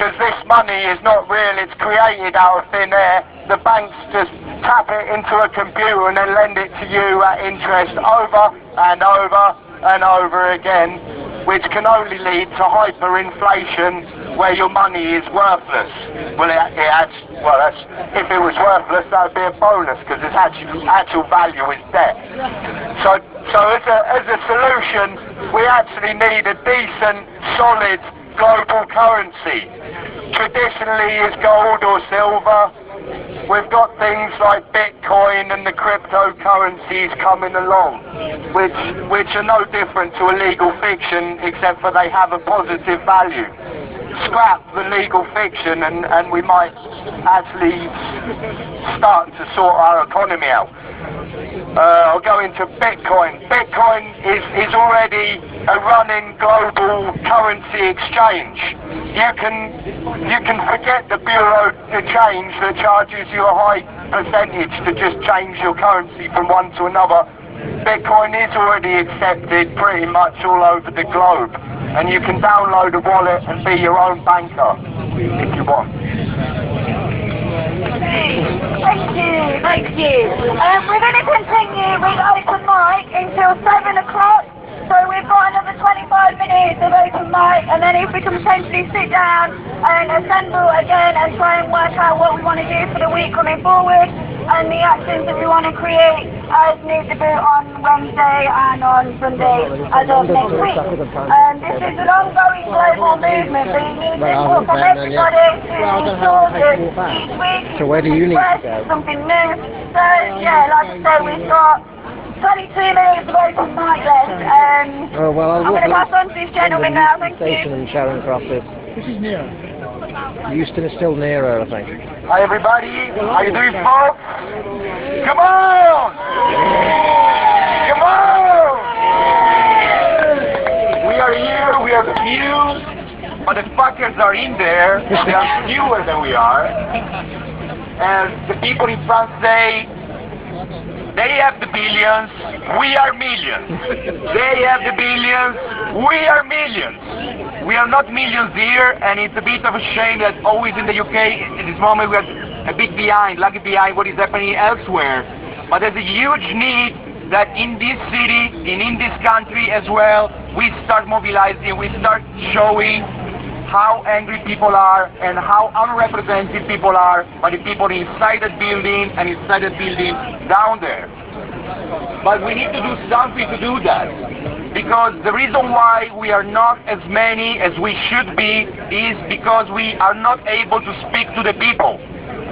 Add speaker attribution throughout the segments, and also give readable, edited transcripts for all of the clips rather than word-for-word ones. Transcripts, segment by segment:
Speaker 1: because this money is not real, it's created out of thin air. The banks just tap it into a computer and then lend it to you at interest over and over and over again, which can only lead to hyperinflation where your money is worthless. Well, if it was worthless, that would be a bonus, because its actual value is debt. So as a solution, we actually need a decent, solid global currency. Traditionally, it's gold or silver. We've got things like Bitcoin and the cryptocurrencies coming along, which are no different to a legal fiction, except for they have a positive value. Scrap the legal fiction and we might actually start to sort our economy out. I'll go into Bitcoin. Bitcoin is already a running global currency exchange. You can forget the Bureau de Change that charges you a high percentage to just change your currency from one to another. Bitcoin is already accepted pretty much all over the globe, and you can download a wallet and be your own banker if you want.
Speaker 2: Thank you. We're going to continue with open mic until 7 o'clock. So we've got another 25 minutes of open mic, and then if we can potentially sit down and assemble again and try and work out what we want to do for the week coming forward and the actions that we want to create as Nuit Debout on Wednesday and on Sunday as of next week. This is an ongoing global movement, but you need input from everybody to ensure that each week
Speaker 3: so where do you need to go?
Speaker 2: Something new. So yeah, like I said, we've got 22 minutes of open mic left.
Speaker 3: Oh, well,
Speaker 2: I'm going to pass on to this gentleman now, thank you.
Speaker 3: In Sharon Cross is.
Speaker 4: This is near.
Speaker 3: Euston is still nearer, I think.
Speaker 1: Hi everybody, how you doing, folks? Come on! Come on! We are here, we are few, but the fuckers are in there. They are fewer than we are. And the people in France say, they have the billions, we are millions. They have the billions, we are millions. We are not millions here, and it's a bit of a shame that always in the UK, at this moment, we are a bit behind, lucky behind what is happening elsewhere. But there's a huge need that in this city, in this country as well, we start mobilizing, we start showing how angry people are and how unrepresented people are by the people inside that building and inside that building down there. But we need to do something to do that, because the reason why we are not as many as we should be is because we are not able to speak to the people.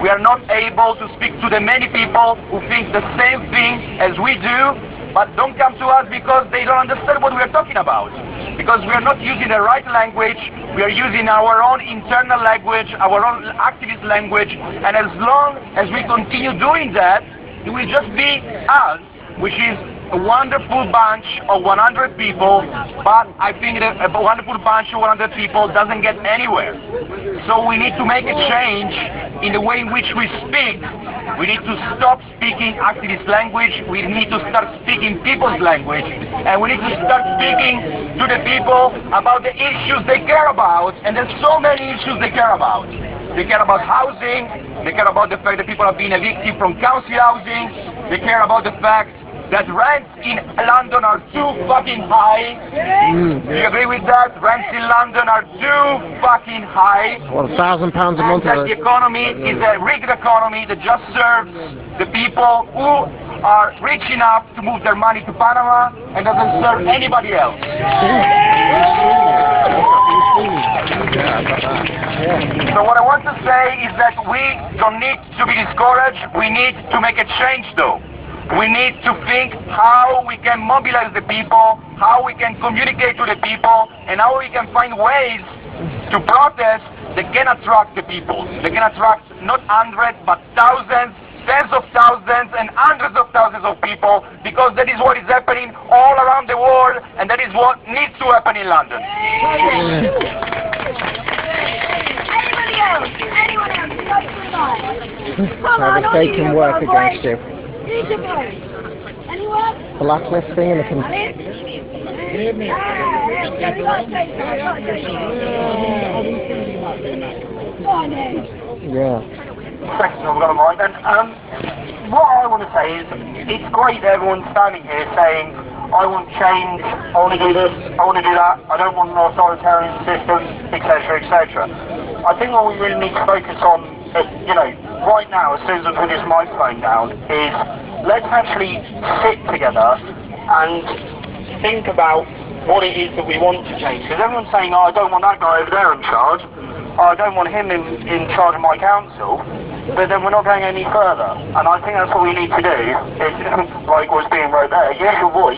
Speaker 1: We are not able to speak to the many people who think the same thing as we do, but don't come to us because they don't understand what we are talking about. Because we are not using the right language, we are using our own internal language, our own activist language, and as long as we continue doing that, it will just be us, which is a wonderful bunch of 100 people, but I think that a wonderful bunch of 100 people doesn't get anywhere. So we need to make a change in the way in which we speak. We need to stop speaking activist language, we need to start speaking people's language, and we need to start speaking to the people about the issues they care about, and there's so many issues they care about. They care about housing, they care about the fact that people are being evicted from council housing, they care about the fact that rents in London are too fucking high. Do you agree with that? Rents in London are too fucking high.
Speaker 3: What, £1,000 a month?
Speaker 1: That the economy is a rigged economy that just serves the people who are rich enough to move their money to Panama and doesn't serve anybody else. So what I want to say is that we don't need to be discouraged, we need to make a change though. We need to think how we can mobilize the people, how we can communicate to the people, and how we can find ways to protest that can attract the people. They can attract not hundreds but thousands, tens of thousands and hundreds of thousands of people, because that is what is happening all around the world, and that is what needs to happen in London.
Speaker 2: Anybody else? Anyone else? Come on,
Speaker 3: They can work against you.
Speaker 2: Anyone?
Speaker 3: Blacklisting and the Yeah.
Speaker 1: Section I've got a mind. And what I want to say is, it's great that everyone's standing here saying, I want change, I want to do this, I want to do that, I don't want an authoritarian system, etc., etc. I think what we really need to focus on, you know, right now, as soon as I put this microphone down, is let's actually sit together and think about what it is that we want to change. Because everyone's saying, oh, I don't want that guy over there in charge, oh, I don't want him in charge of my council, but then we're not going any further. And I think that's what we need to do, is, like what's being wrote there, use your voice,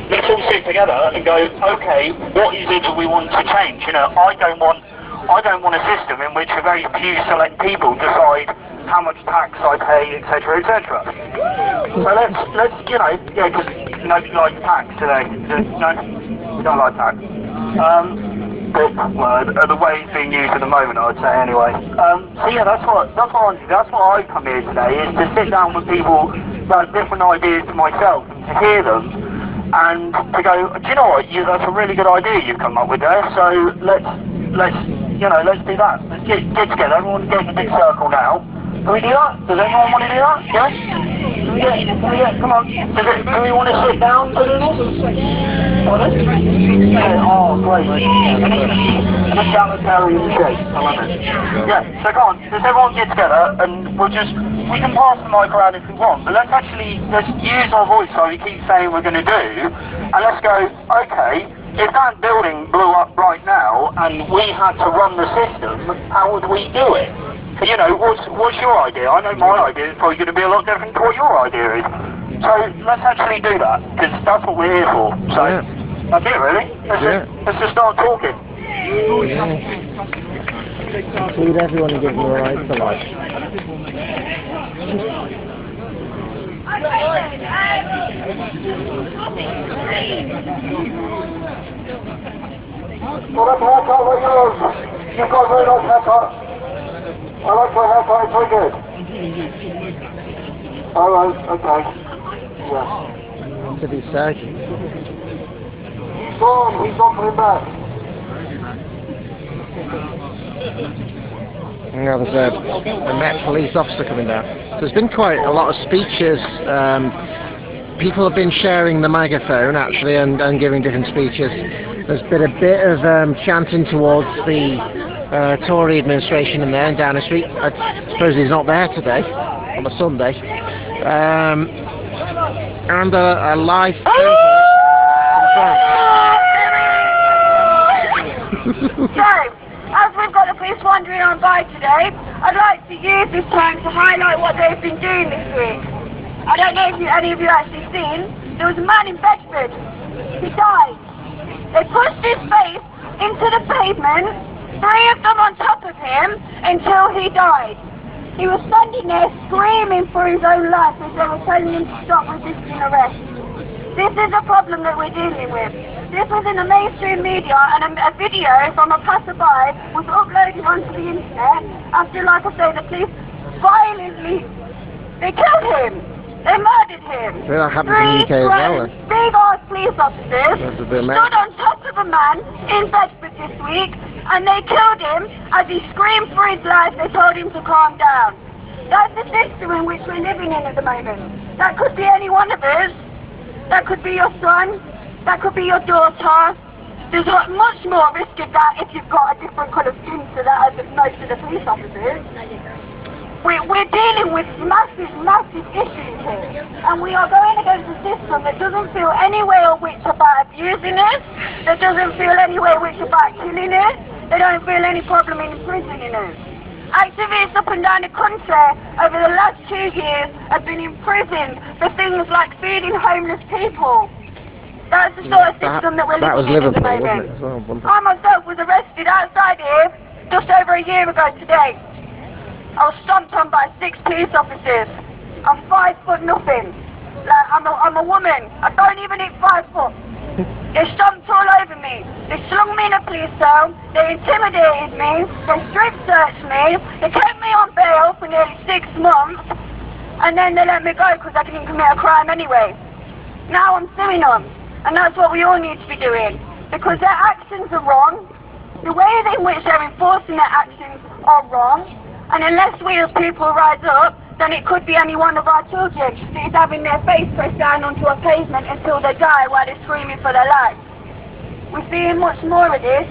Speaker 1: let's all sit together and go, okay, what is it that we want to change? You know, I don't want a system in which a very few select people decide how much tax I pay, etc., etc. So let's, you know, yeah, because nobody likes tax today. No, we don't like tax. Big word, the way it's being used at the moment, I would say anyway. So yeah, that's what I come here today, is to sit down with people that have different ideas to myself, and to hear them, and to go, do you know what, that's a really good idea you've come up with there, so let's do that. Let's get together, everyone get in a big circle now. Can we do that? Does anyone want to do that? Yes? Come on. Do we want to sit down to do this? Oh, great. An egalitarian shape. I love it. Yeah, so come on. Does everyone get together and we can pass the mic around if we want, but let's use our voice like we keep saying we're going to do, and let's go, okay, if that building blew up right now and we had to run the system, how would we do it? You know, what's your idea? I know my idea is probably going to be a lot different to what your idea is. So let's actually do that, because that's what we're here for. So that's it, really. Let's just start talking.
Speaker 3: Include everyone and give them a right to life.
Speaker 1: Well, that's my haircut like yours. You've got a very nice haircut. I like my haircut, it's very good. Alright, okay. Yeah.
Speaker 3: What did he say?
Speaker 1: He's gone for him back.
Speaker 3: Now there's a Met police officer coming down. There's been quite a lot of speeches. People have been sharing the megaphone actually and giving different speeches. There's been a bit of chanting towards the Tory administration in there in Downing Street. I suppose he's not there today on a Sunday. And a live
Speaker 2: So, as we've got the police wandering on by today, I'd like to use this time to highlight what they've been doing this week. I don't know if any of you actually seen, there was a man in Bedford. He died. They pushed his face into the pavement, 3 of them on top of him, until he died. He was standing there screaming for his own life as they were telling him to stop resisting arrest. This is a problem that we're dealing with. This was in the mainstream media, and a video from a passerby was uploaded onto the internet after, like I say, the police violently, they killed him. They murdered him.
Speaker 3: That happens in the UK as well.
Speaker 2: Big-ass police officers stood on top of a man in Bedford this week, and they killed him as he screamed for his life. They told him to calm down. That's the system in which we're living in at the moment. That could be any one of us. That could be your son. That could be your daughter. There's much more risk of that if you've got a different colour skin to that as most of the police officers. We're dealing with massive, massive issues here, and we are going against a system that doesn't feel any way or which about abusing us, that doesn't feel any way which about killing us, they don't feel any problem in imprisoning us. Activists up and down the country over the last 2 years have been imprisoned for things like feeding homeless people. That's the sort of system that we're living in at the moment. I myself was arrested outside here just over a year ago today. I was stomped on by 6 police officers. I'm 5 foot nothing. Like, I'm a woman. I don't even hit 5 foot. They stomped all over me. They slung me in a police cell. They intimidated me. They strip searched me. They kept me on bail for nearly 6 months. And then they let me go because I didn't commit a crime anyway. Now I'm suing them. And that's what we all need to be doing. Because their actions are wrong. The way in which they're enforcing their actions are wrong, and unless we as people rise up, then it could be any one of our children that is having their face pressed down onto a pavement until they die while they're screaming for their lives. We're seeing much more of this.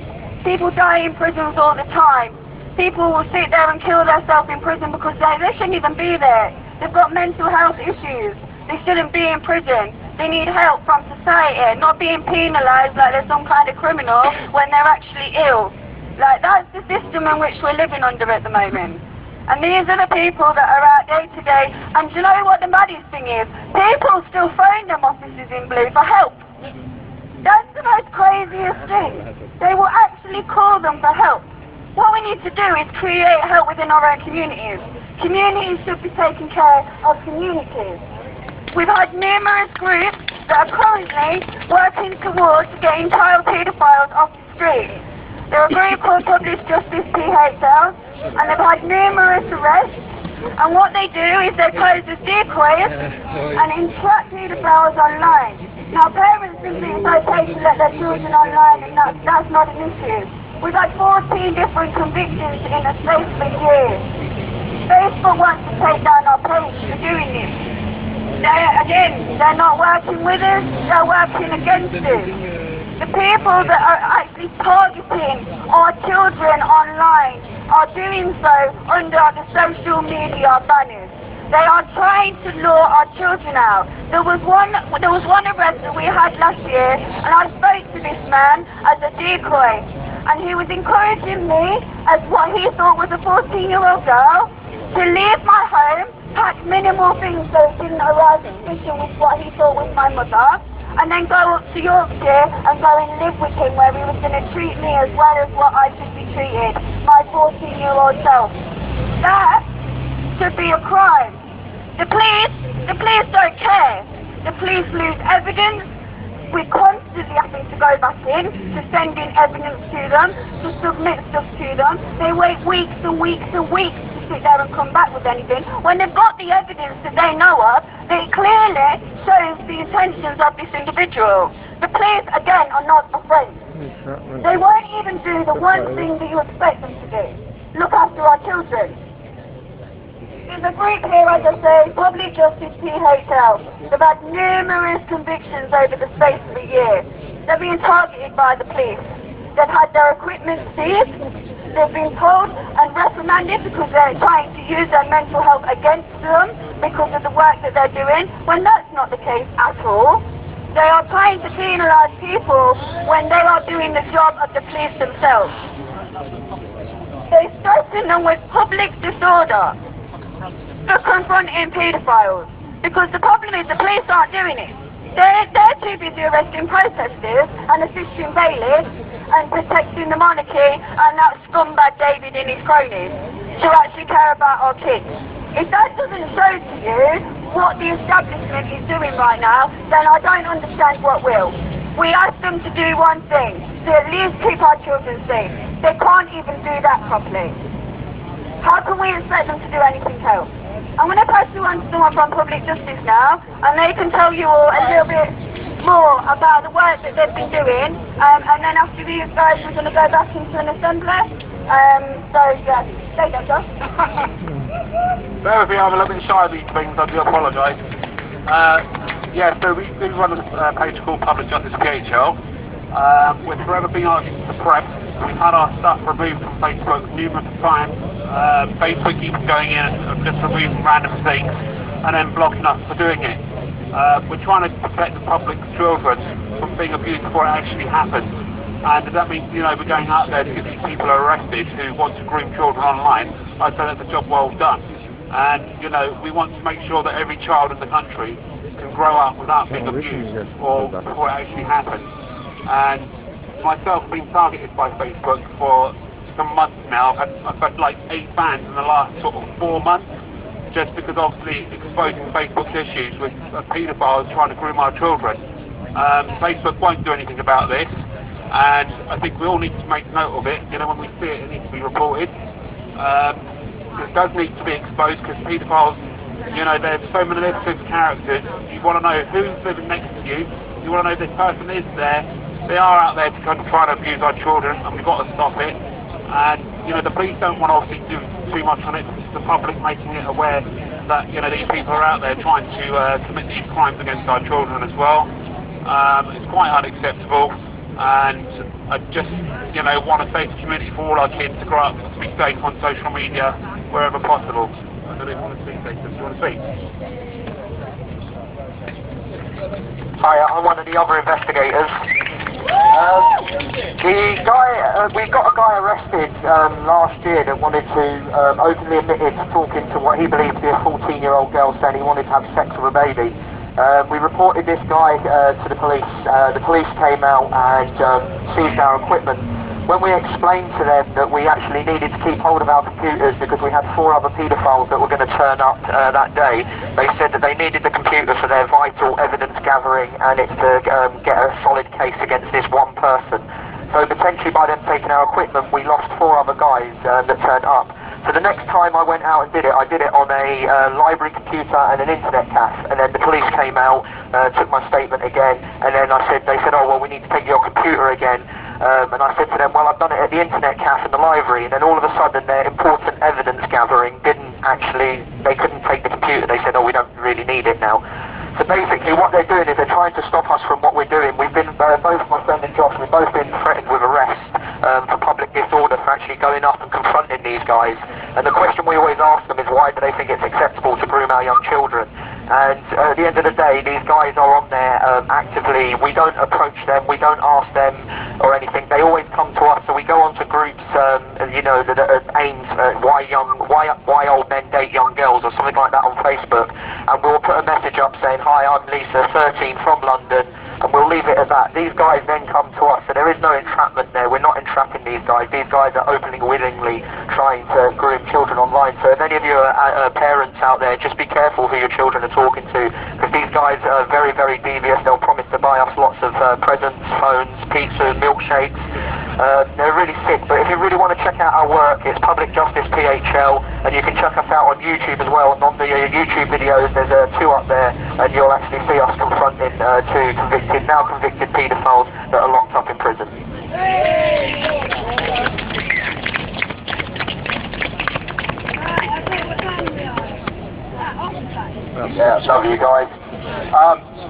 Speaker 2: People die in prisons all the time. People will sit there and kill themselves in prison because they shouldn't even be there. They've got mental health issues. They shouldn't be in prison. They need help from society, not being penalised like they're some kind of criminal when they're actually ill. Like, that's the system in which we're living under at the moment. And these are the people that are out day to day. And do you know what the maddest thing is? People still phone them officers in blue for help. That's the most craziest thing. They will actually call them for help. What we need to do is create help within our own communities. Communities should be taking care of communities. We've had numerous groups that are currently working towards getting child paedophiles off the street. They're a group called Public Justice PHL, and they've had numerous arrests. And what they do is they pose as decoys and entrap paedophiles online. Now, parents think that it's okay to let their children online, and that's not an issue. We've had 14 different convictions in a space of a year. Facebook wants to take down our page for doing this. They're not working with us, they're working against us. The people that are actually targeting our children online are doing so under the social media banners. They are trying to lure our children out. There was one arrest that we had last year, and I spoke to this man as a decoy, and he was encouraging me, as what he thought was a 14-year-old girl, to leave my home, pack minimal things so it didn't arise suspicion with what he thought was my mother, and then go up to Yorkshire and go and live with him where he was going to treat me as well as what I should be treated, my 14-year-old self. That should be a crime. The police don't care. The police lose evidence. We're constantly having to go back in to send in evidence to them, to submit stuff to them. They wait weeks and weeks and weeks to sit there and come back with anything. When they've got the evidence that they know of, they clearly shows the intentions of this individual. The police, again, are not afraid. They won't even do the one thing that you expect them to do. Look after our children. There's a group here, as I say, Public Justice PHL. They've had numerous convictions over the space of a year. They're being targeted by the police. They've had their equipment seized. They've been told and reprimanded because they're trying to use their mental health against them because of the work that they're doing, when that's not the case at all. They are trying to penalise people when they are doing the job of the police themselves. They threaten them with public disorder for confronting paedophiles, because the problem is the police aren't doing it. They're too busy arresting protesters and assisting bailiffs and protecting the monarchy and that scumbag David and his cronies to actually care about our kids. If that doesn't show to you what the establishment is doing right now, then I don't understand what will. We ask them to do one thing, to at least keep our children safe. They can't even do that properly. How can we expect them to do anything else? I'm going to pass you on to someone from Public Justice now, and they can tell you all a little bit more about the work that they've been doing, and then after these guys we're going to go back into an assembly. So yeah, there you go, Josh.
Speaker 1: Bear with me, I'm a little bit shy of these things, I do apologise. Yeah, so we run a page called Public Justice PHL. We're forever being asked to suppress. We've had our stuff removed from Facebook numerous times. Facebook keeps going in and just removing random things and then blocking us for doing it. We're trying to protect the public's children from being abused before it actually happens. And that means, you know, we're going out there to get these people arrested who want to groom children online. I say that's a job well done. And, you know, we want to make sure that every child in the country can grow up without being abused or before it actually happens. And myself being targeted by Facebook for some months now. I've had like 8 bans in the last sort of 4 months, just because obviously exposing Facebook's issues with paedophiles trying to groom our children. Facebook won't do anything about this, and I think we all need to make note of it. You know, when we see it, it needs to be reported. It does need to be exposed, because paedophiles, you know, they're so manipulative characters. You want to know who's living next to you. You want to know if this person is there they are out there to kind of try to abuse our children, and we've got to stop it. And, you know, the police don't want to obviously do too much on it. It's the public making it aware that, you know, these people are out there trying to commit these crimes against our children as well. It's quite unacceptable, and I just, you know, want a safe community for all our kids to grow up to be safe on social media wherever possible. I don't know if you want to speak, Jason. Do you want to speak?
Speaker 4: Hi, I'm one of the other investigators. We got a guy arrested last year that wanted to openly admitted to talking to what he believed to be a 14-year-old girl, saying he wanted to have sex with a baby. We reported this guy to the police. The police came out and seized our equipment. When we explained to them that we actually needed to keep hold of our computers because we had 4 other paedophiles that were going to turn up that day, they said that they needed the computer for their vital evidence gathering, and it's to get a solid case against this one person. So potentially by them taking our equipment, we lost 4 other guys that turned up. So the next time I went out and did it, I did it on a library computer and an internet cafe, and then the police came out, took my statement again, and then they said, oh well, we need to take your computer again. And I said to them, well, I've done it at the internet cafe and the library, and then all of a sudden their important evidence gathering they couldn't take the computer. They said, oh, we don't really need it now. So basically what they're doing is they're trying to stop us from what we're doing. We've been, both my friend and Josh, we've both been threatened with arrest for public disorder for actually going up and confronting these guys. And the question we always ask them is, why do they think it's acceptable to groom our young children? And at the end of the day, these guys are on there actively. We don't approach them, we don't ask them or anything. They always come to us. So we go on to groups, you know, that are aimed at why old men date young girls or something like that on Facebook. And we'll put a message up saying, hi, I'm Lisa, 13, from London. And we'll leave it at that. These guys then come to us, so there is no entrapment there. We're not entrapping these guys. These guys are openly, willingly trying to groom children online. So if any of you are parents out there, just be careful who your children are talking to, because these guys are very, very devious. They'll promise to buy us lots of presents, phones, pizza, milkshakes. They're really sick, but if you really want to check out our work, it's Public Justice PHL, and you can check us out on YouTube as well. And on the YouTube videos, there's 2 up there, and you'll actually see us confronting 2 now convicted paedophiles that are locked up in prison.
Speaker 1: Yeah, love you guys.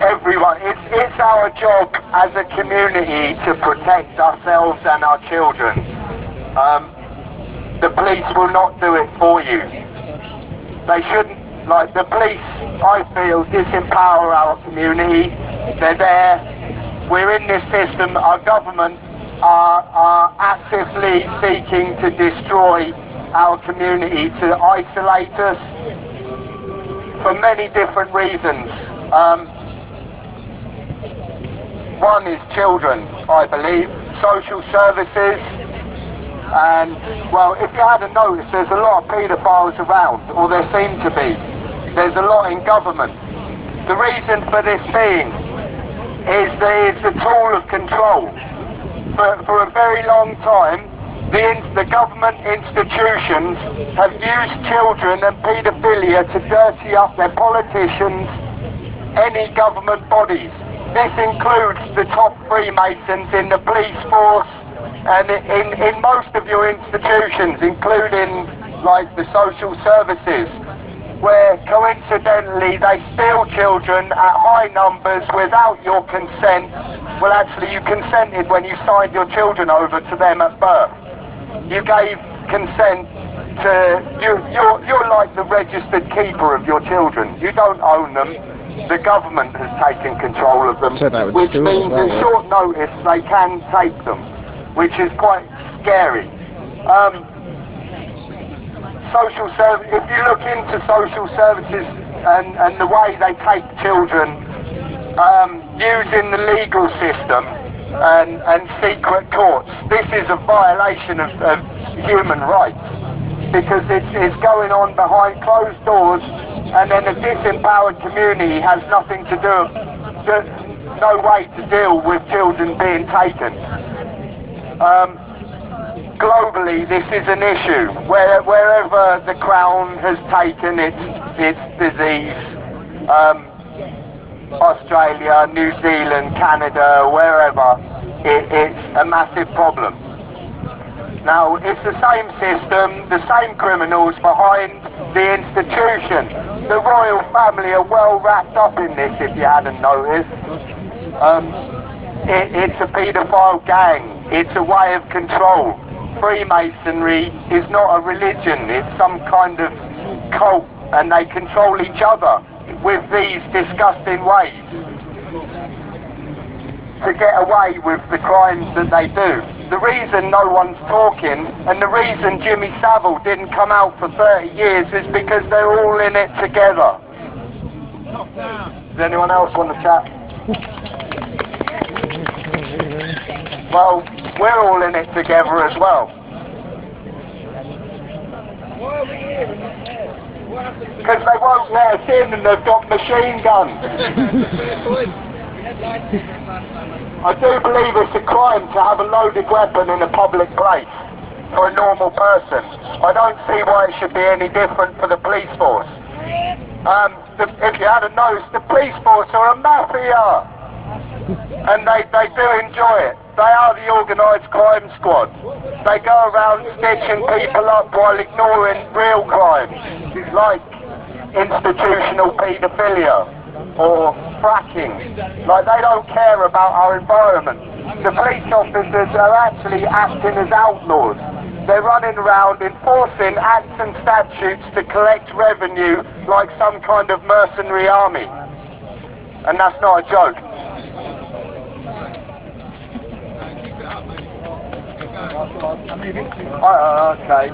Speaker 1: Everyone, it's our job as a community to protect ourselves and our children. The police will not do it for you. They shouldn't. Like, the police, I feel, disempower our community. They're there. We're in this system. Our government are actively seeking to destroy our community, to isolate us for many different reasons. One is children, I believe, social services, and, well, if you hadn't noticed, there's a lot of paedophiles around, or there seem to be. There's a lot in government. The reason for this being is that it's a tool of control. For a very long time, the government institutions have used children and paedophilia to dirty up their politicians, any government bodies. This includes the top Freemasons in the police force and in most of your institutions, including like the social services, where coincidentally they steal children at high numbers without your consent. Well, actually you consented when you signed your children over to them at birth. You gave consent to, you're like the registered keeper of your children. You don't own them. The government has taken control of them, which means at short notice they can take them, which is quite scary. Social service, if you look into social services and the way they take children, using the legal system and secret courts, this is a violation of human rights, because it's going on behind closed doors, and then a disempowered community has nothing to do, no way to deal with children being taken. Globally, this is an issue. Wherever the Crown has taken its disease, Australia, New Zealand, Canada, wherever, it's a massive problem. Now, it's the same system, the same criminals behind the institution. The royal family are well wrapped up in this, if you hadn't noticed. It's a paedophile gang. It's a way of control. Freemasonry is not a religion. It's some kind of cult, and they control each other with these disgusting ways to get away with the crimes that they do. The reason no one's talking, and the reason Jimmy Savile didn't come out for 30 years is because they're all in it together. Does anyone else want to chat? Well, we're all in it together as well. Because they won't let us in and they've got machine guns. I do believe it's a crime to have a loaded weapon in a public place for a normal person. I don't see why it should be any different for the police force. If you hadn't noticed, the police force are a mafia, and they do enjoy it. They are the organised crime squad. They go around stitching people up while ignoring real crimes, like institutional paedophilia or fracking. Like, they don't care about our environment. The police officers are actually acting as outlaws. They're running around enforcing acts and statutes to collect revenue like some kind of mercenary army. And that's not a joke. Okay.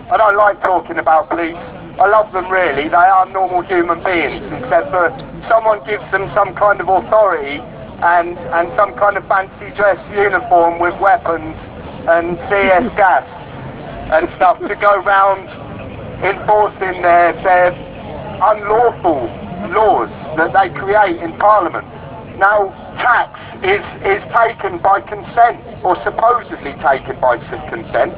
Speaker 1: I don't like talking about police. I love them really. They are normal human beings, except for someone gives them some kind of authority and some kind of fancy dress uniform with weapons and CS gas and stuff to go round enforcing their unlawful laws that they create in Parliament. Now, tax is taken by consent, or supposedly taken by consent.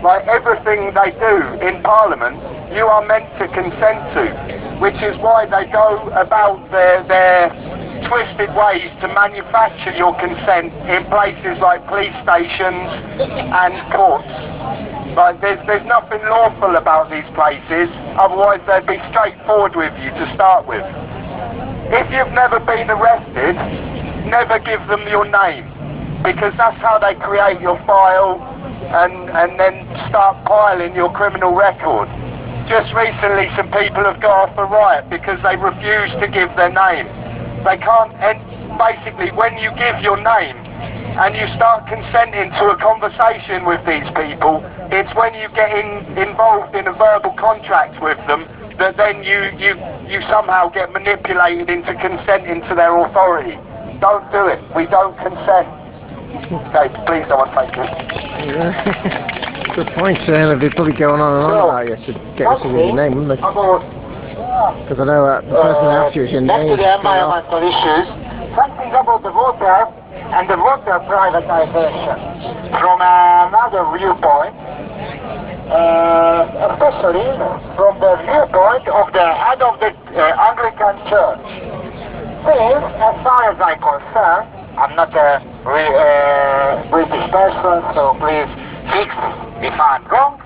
Speaker 1: Like everything they do in Parliament, you are meant to consent to, which is why they go about their twisted ways to manufacture your consent in places like police stations and courts. Like there's nothing lawful about these places, otherwise they'd be straightforward with you to start with. If you've never been arrested, never give them your name, because that's how they create your file and then start piling your criminal record. Just recently some people have got off a riot because they refuse to give their name. They can't, and basically when you give your name and you start consenting to a conversation with these people, it's when you get involved in a verbal contract with them that then you somehow get manipulated into consenting to their authority. Don't do it. We don't consent. Okay, please don't thank you.
Speaker 3: Good point, they'd probably going on and on about you to get us to your name, wouldn't they? Because I know that the person after you is your name.
Speaker 4: Back to the environmental issues, something about the water and the water privatization. From another viewpoint, especially from the viewpoint of the head of the Anglican Church. Since, as far as I'm concerned, I'm not a British person, so please fix if I'm wrong.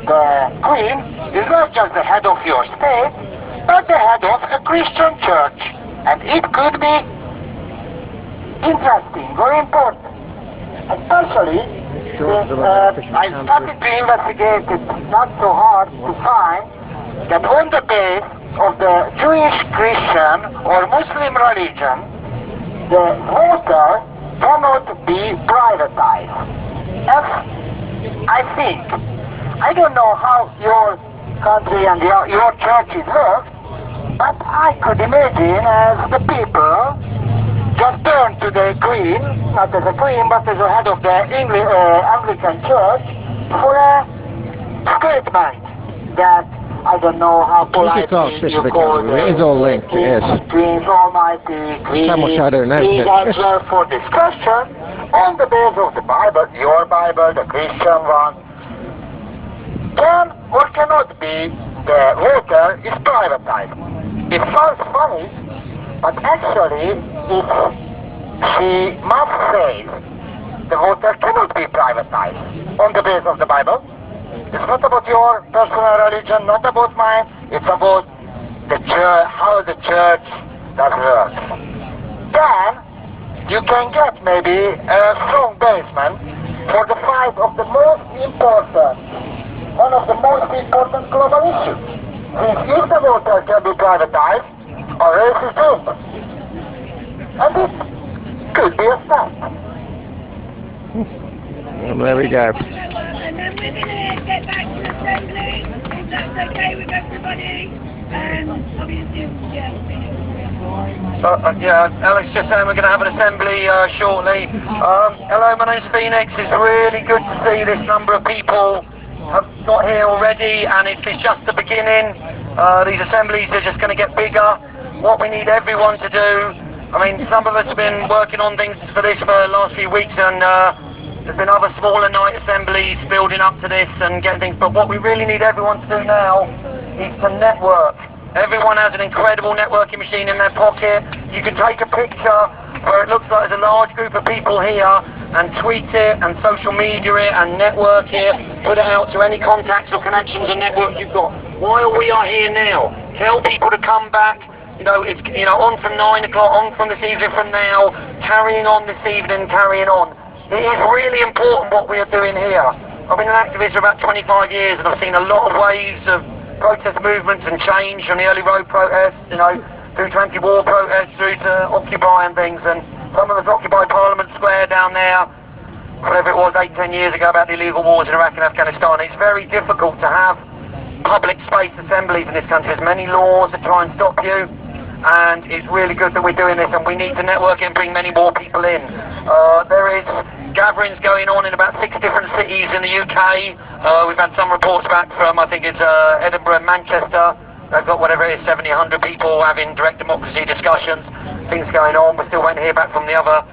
Speaker 4: The Queen is not just the head of your state, but the head of a Christian church. And it could be interesting, very important. Especially since I started to investigate it not so hard to find that on the base of the Jewish, Christian or Muslim religion, the water cannot be privatized. As I think, I don't know how your country and your churches work, but I could imagine as the people just turn to the Queen, not as a Queen, but as the head of the Anglican Church, for a statement that I don't know how politely you call it.
Speaker 3: It is all linked, it is.
Speaker 4: Queen Almighty, Queen,
Speaker 3: How much I don't know,
Speaker 4: please answer for discussion on the basis of the Bible, your Bible, the Christian one. Can or cannot be the water is privatized. It sounds funny, but actually it's
Speaker 1: she must say the water cannot be privatized on the basis of the Bible. It's not about your personal religion, not about mine. It's about the church, how the church does work. Then you can get maybe a strong basement for the fight of the most important, one of the most important global issues. If the water can be privatized, or else is doomed. And it could be a start.
Speaker 3: And there we go.
Speaker 2: And then we're going to get back to the assembly, if that's okay with everybody. Obviously,
Speaker 1: Alex just saying we're going to have an assembly shortly. Hello, my name's Phoenix. It's really good to see this number of people have got here already, and it's just the beginning. These assemblies are just going to get bigger. What we need everyone to do, I mean, some of us have been working on things for this for the last few weeks, and there's been other smaller night assemblies building up to this and getting things, but what we really need everyone to do now is to network. Everyone has an incredible networking machine in their pocket. You can take a picture where it looks like there's a large group of people here and tweet it and social media it and network it, put it out to any contacts or connections and networks you've got. While we are here now, tell people to come back. It's on from 9 o'clock, on from this evening from now, carrying on this evening, carrying on. It is really important what we are doing here. I've been an activist for about 25 years and I've seen a lot of waves of protest movements and change from the early road protests, through to anti-war protests, through to Occupy and things, and some of us occupied Parliament Square down there, whatever it was, 8-10 years ago, about the illegal wars in Iraq and Afghanistan. It's very difficult to have public space assemblies in this country. There's many laws that try and stop you, and it's really good that we're doing this, and we need to network and bring many more people in. There is gatherings going on in about 6 different cities in the UK. We've had some reports back from, I think it's Edinburgh and Manchester. They've got whatever it is, 70, 100 people having direct democracy discussions, things going on. We're still waiting to hear back from the other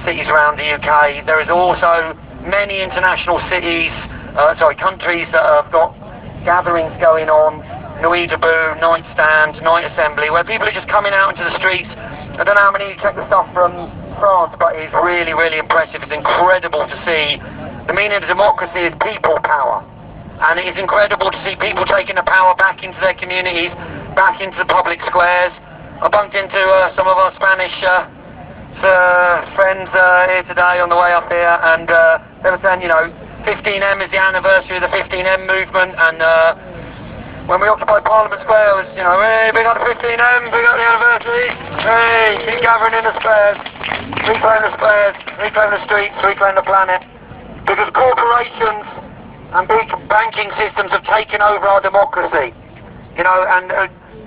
Speaker 1: cities around the UK. There is also many international countries that have got gatherings going on. Nuit, debout, night stand, night assembly, where people are just coming out into the streets. I don't know how many check the stuff from France, but it's really, really impressive. It's incredible to see. The meaning of democracy is people power. And it is incredible to see people taking the power back into their communities, back into the public squares. I bumped into some of our Spanish friends here today on the way up here, and they were saying, 15M is the anniversary of the 15M movement, and when we occupied Parliament Square, it was, hey, big up the 15M, big up the anniversary, hey, keep gathering in the squares, reclaim the squares, reclaim the streets, reclaim the planet, because corporations and big banking systems have taken over our democracy, and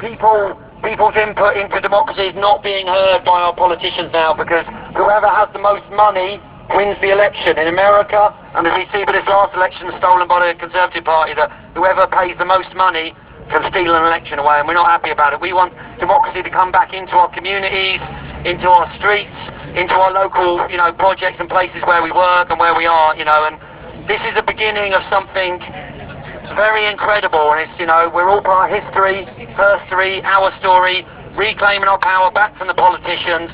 Speaker 1: people's input into democracy is not being heard by our politicians now, because whoever has the most money wins the election. In America, and as we see with this last election stolen by the Conservative Party, that whoever pays the most money can steal an election away, and we're not happy about it. We want democracy to come back into our communities, into our streets, into our local, projects and places where we work and where we are, and this is the beginning of something very incredible, and it's, we're all part of history, our story, reclaiming our power back from the politicians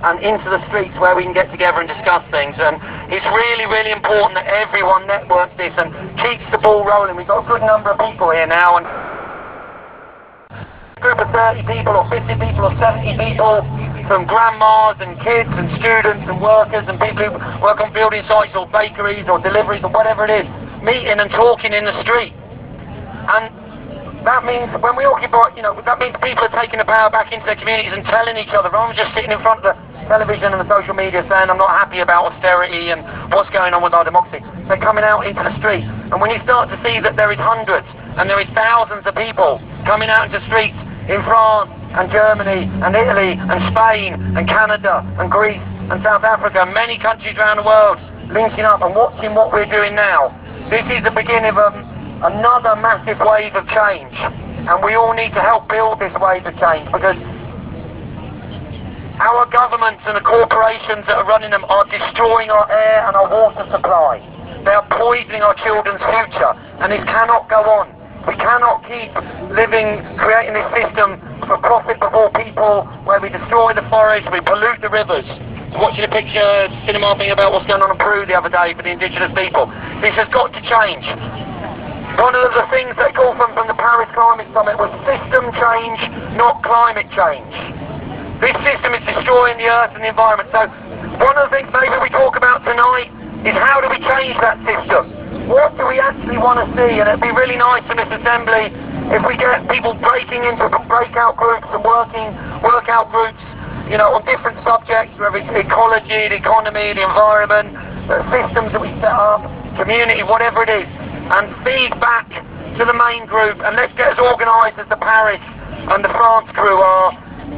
Speaker 1: and into the streets where we can get together and discuss things. And it's really, really important that everyone networks this and keeps the ball rolling. We've got a good number of people here now, and a group of 30 people or 50 people or 70 people, from grandmas and kids and students and workers and people who work on building sites or bakeries or deliveries or whatever it is, meeting and talking in the street. And that means when we occupy, that means people are taking the power back into their communities and telling each other, rather than just sitting in front of the television and the social media saying, I'm not happy about austerity and what's going on with our democracy. They're coming out into the street. And when you start to see that there is hundreds and there is thousands of people coming out into the streets in France and Germany and Italy and Spain and Canada and Greece and South Africa and many countries around the world linking up and watching what we're doing now, this is the beginning of another massive wave of change, and we all need to help build this wave of change, because our governments and the corporations that are running them are destroying our air and our water supply. They are poisoning our children's future, and this cannot go on. We cannot keep creating this system for profit before people, where we destroy the forests, we pollute the rivers. watching a picture, cinema thing about what's going on in Peru the other day for the indigenous people. This has got to change. One of the things they called from the Paris Climate Summit was system change, not climate change. This system is destroying the earth and the environment. So one of the things maybe we talk about tonight is how do we change that system? What do we actually want to see? And it'd be really nice in this assembly if we get people breaking into breakout groups and workout groups, you know, on different subjects, whether it's ecology, the economy, the environment, the systems that we set up, community, whatever it is, and feed back to the main group, and let's get as organised as the Paris and the France crew are,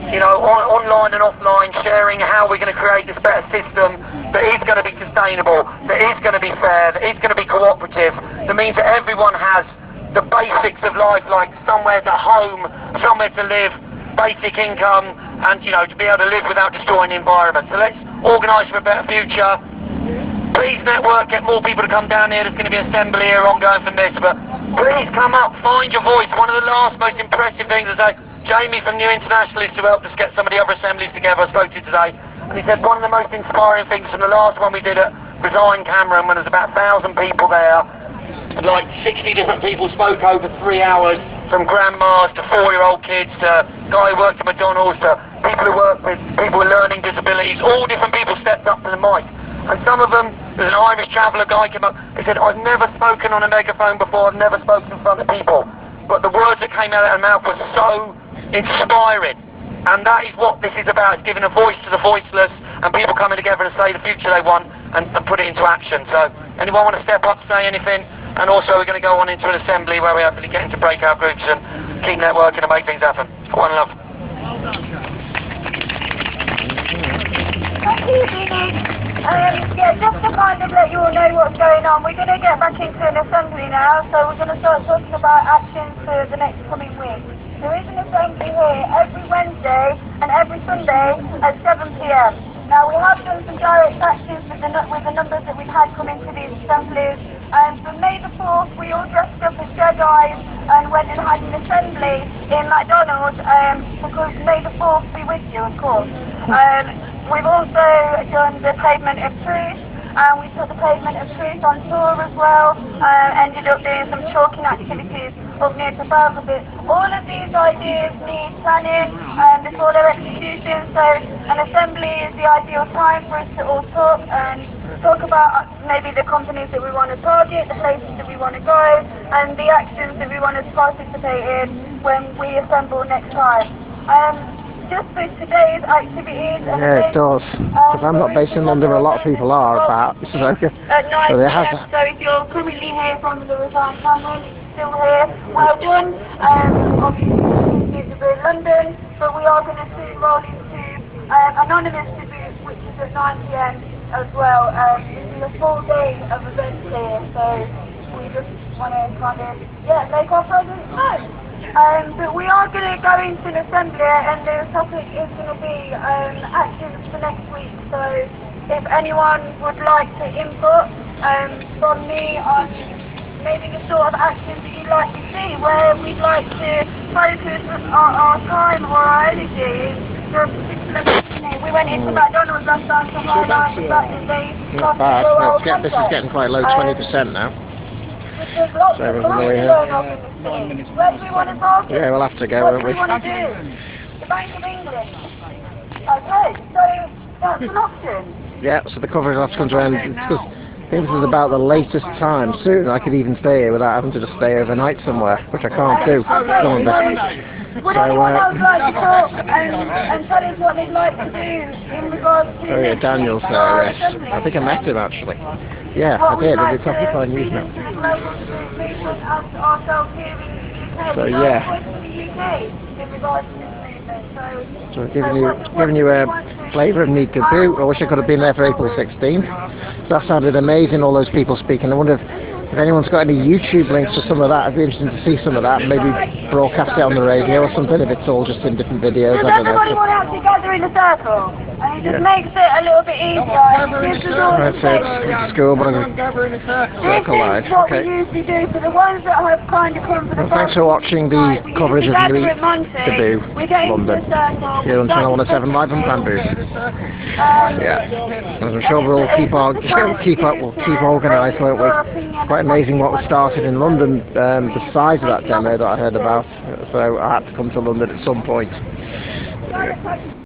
Speaker 1: you know, online and offline, sharing how we're going to create this better system that is going to be sustainable, that is going to be fair, that is going to be cooperative, that means that everyone has the basics of life, like somewhere to home, somewhere to live, basic income, and, you know, to be able to live without destroying the environment. So let's organise for a better future. Please network, get more people to come down here. There's going to be an assembly here ongoing from this, but please come up, find your voice. One of the last most impressive things is that Jamie from New Internationalists, who helped us get some of the other assemblies together, I spoke to today, and he said one of the most inspiring things from the last one we did at Resign Cameron, when there was about 1,000 people there, like 60 different people spoke over 3 hours, from grandmas to 4-year-old kids to guy who worked at McDonald's to people who work with people with learning disabilities. All different people stepped up to the mic. And some of them, there's an Irish traveller guy came up, he said, I've never spoken on a megaphone before, I've never spoken in front of people. But the words that came out of their mouth were so inspiring. And that is what this is about, it's giving a voice to the voiceless, and people coming together and say the future they want and put it into action. So, anyone want to step up, say anything? And also we're going to go on into an assembly where we hopefully get into breakout groups and keep networking and make things happen. One love.
Speaker 2: Thank you, Dee. Yeah, just to kind of let you all know what's going on, we're going to get back into an assembly now, so we're going to start talking about actions for the next coming week. There is an assembly here every Wednesday and every Sunday at 7 p.m. Now, we have done some direct actions with the numbers that we've had come into these assemblies. For May the 4th, we all dressed up as Jedis and went and had an assembly in McDonald's, because May the 4th be with you, of course. We've also done the Pavement of Truth, and we took the Pavement of Truth on tour as well, ended up doing some chalking activities up near to Belgrade. All of these ideas need planning before their execution, so an assembly is the ideal time for us to all talk and talk about maybe the companies that we want to target, the places that we want to go, and the actions that we want to participate in when we assemble next time. Just for today's activities.
Speaker 3: Yeah, it does. Because I'm not based in London, a lot of people are about. So,
Speaker 2: at 9 p.m. So if you're currently here from the Resign Cameron, still here, well done. Obviously, it's in London, but we are going to soon roll into anonymous debut, which is at 9 p.m. as well. This is a full day of events here, so we just want to kind of, make our presence known. But we are going to go into an assembly, and the topic is going to be actions for next week. So if anyone would like to input from me on maybe the sort of actions that you'd like to see, where we'd like to focus our time or our energy for a particular company. We went into McDonald's last time to highlight the fact that they
Speaker 3: not bad. This is getting quite low, 20% now.
Speaker 2: There's lots of going on in the city. Where do we want to target?
Speaker 3: Yeah, we'll have to go,
Speaker 2: what
Speaker 3: won't we?
Speaker 2: What do we want to do? The Bank of England. Okay, so that's an option.
Speaker 3: Yeah, so the coverage has come to end. Because I think this is about the latest time. Soon I could even stay here without having to just stay overnight somewhere, which I can't do.
Speaker 2: Would anyone else like to talk and tell us what they'd like to do in regards to...
Speaker 3: Oh yeah, Daniel's there, yes. I think I met him actually. Yeah, I did. I did Occupy News now. So yeah. So giving you a flavour of Need to Do. I wish I could have been there for April 16th. That sounded amazing, all those people speaking. I wonder if anyone's got any YouTube links to some of that. I'd be interested to see some of that, maybe broadcast it on the radio or something, if it's all just in different videos.
Speaker 2: Does everybody want to have together in a circle, and it just makes it a little bit easier. This is all the
Speaker 3: That's it. It's school, but I'm going to circle live.
Speaker 2: This is what
Speaker 3: Okay.
Speaker 2: we usually do for the ones that have kind of come for the
Speaker 3: Well, thanks for watching the coverage of Nuit, Debout, London. Here on Channel 107 live from Bamboo. Yeah, as I'm sure we'll keep organised, won't we? It's quite amazing what was started in London, the size of that demo that I heard about. So I had to come to London at some point.